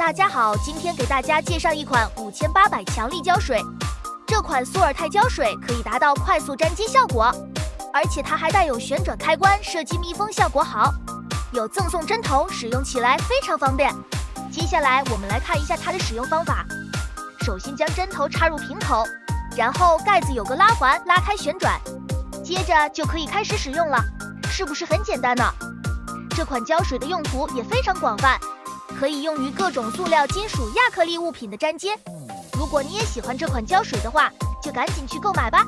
大家好，今天给大家介绍一款5800强力胶水。这款苏尔泰胶水可以达到快速粘接效果，而且它还带有旋转开关，设计密封效果好，有赠送针头，使用起来非常方便。接下来我们来看一下它的使用方法。首先将针头插入瓶口，然后盖子有个拉环，拉开旋转，接着就可以开始使用了，是不是很简单呢？这款胶水的用途也非常广泛，可以用于各种塑料、金属、亚克力物品的粘接。如果你也喜欢这款胶水的话，就赶紧去购买吧。